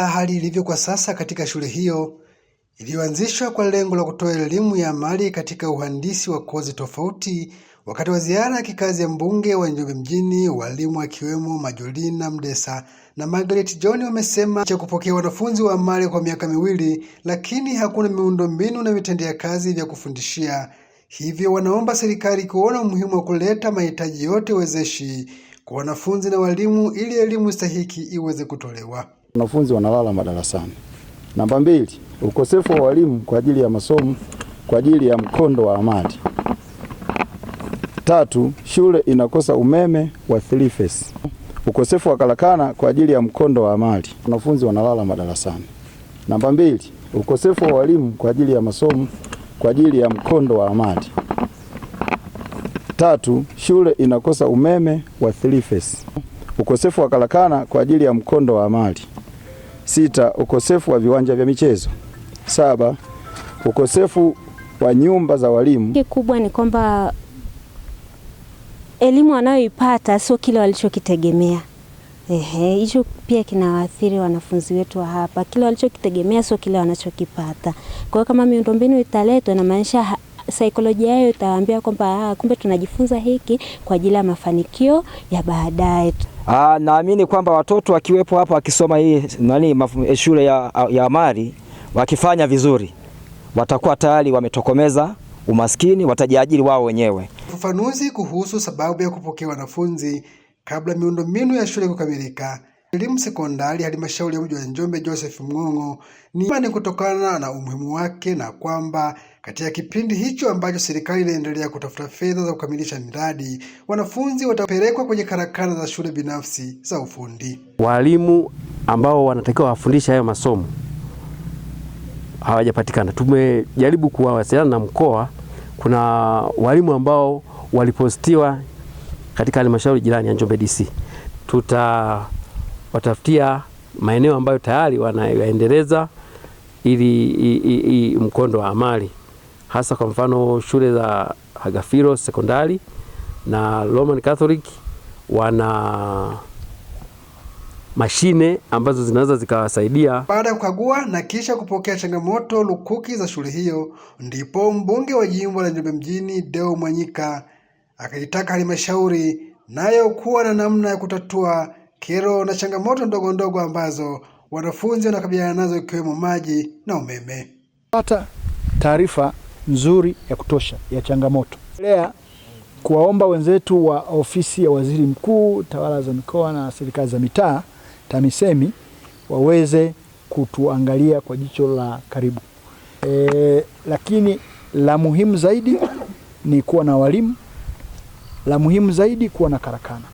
Hali ilivyo kwa sasa katika shule hiyo iliyoanzishwa kwa lengo la kutoa elimu ya amali katika uhandisi wa kozi tofauti. Wakati wa ziara ya kikazi ya mbunge wa Njombe mjini, walimu akiwemo Majolina Mdesa na Margaret John wamesema cha kupokea wanafunzi wa amali kwa miaka miwili, lakini hakuna miundombinu na vitendea kazi vya kufundishia. Hivyo wanaomba serikali kuona umuhimu wa kuleta mahitaji yote wezeshi kwa wanafunzi na walimu ili elimu stahiki iweze kutolewa. Wanafunzi wanalala madarasani. Namba 2, ukosefu wa walimu kwa ajili ya masomo kwa ajili ya mkondo wa amali. 3, shule inakosa umeme wa 3 phase. Ukosefu wa karakana kwa ajili ya mkondo wa amali. Wanafunzi wanalala madarasani. Namba 2, ukosefu wa walimu kwa ajili ya masomo kwa ajili ya mkondo wa amali. 3, shule inakosa umeme wa 3 phase. Ukosefu wa karakana kwa ajili ya mkondo wa amali. 6, ukosefu wa viwanja vya michezo. 7, ukosefu wa nyumba za walimu. Kikubwa ni kwamba elimu wanayoipata sio kile walichokitegemea. Hicho pia kinawaathiri wanafunzi wetu wa hapa. Kile walichokitegemea sio kile wanachokipata. Kwa hiyo kama miundombinu italetwa, inamaanisha saikolojia yao itawaambia kwamba kumbe tunajifunza hiki kwa ajili ya mafanikio ya baadaye. Naamini kwamba watoto wakiwepo hapa wakisoma hii shule ya amali, wakifanya vizuri watakuwa tayari wametokomeza umaskini, watajiajiri wao wenyewe. Ufafanuzi kuhusu sababu ya kupokea wanafunzi kabla miundombinu ya shule kukamilika. Elimu sekondari halmashauri ya mji wa Njombe Joseph Mng'ong'o ni kutokana na umuhimu wake, na kwamba katika kipindi hicho ambacho serikali inaendelea kutafuta fedha za kukamilisha miradi, wanafunzi watapelekwa kwenye karakana za shule binafsi za ufundi. Walimu ambao wanatakiwa wafundisha hayo masomo hawajapatikana. Tumejaribu kuwasiliana na mkoa, kuna walimu ambao walipostiwa katika halmashauri jirani ya Njombe DC. Tutawatafutia maeneo ambayo tayari wanaendeleza ili mkondo wa amali, hasa kwa mfano shule za Agafilo sekondari na Roman Catholic wana mashine ambazo zinaweza zikawasaidia. Baada ya kukagua na kisha kupokea changamoto lukuki za shule hiyo, ndipo mbunge wa jimbo la Njombe mjini Deo Mwanyika akaitaka halmashauri nayo kuwa na namna ya kutatua kero na changamoto ndogo ndogo ambazo wanafunzi wanakabiliana nazo, ikiwemo maji na umeme. Pata taarifa nzuri ya kutosha ya changamoto. Lea kuwaomba wenzetu wa ofisi ya waziri mkuu, tawala za mikoa na serikali za mitaa, TAMISEMI, waweze kutuangalia kwa jicho la karibu. Lakini la muhimu zaidi ni kuwa na walimu, la muhimu zaidi kuwa na karakana.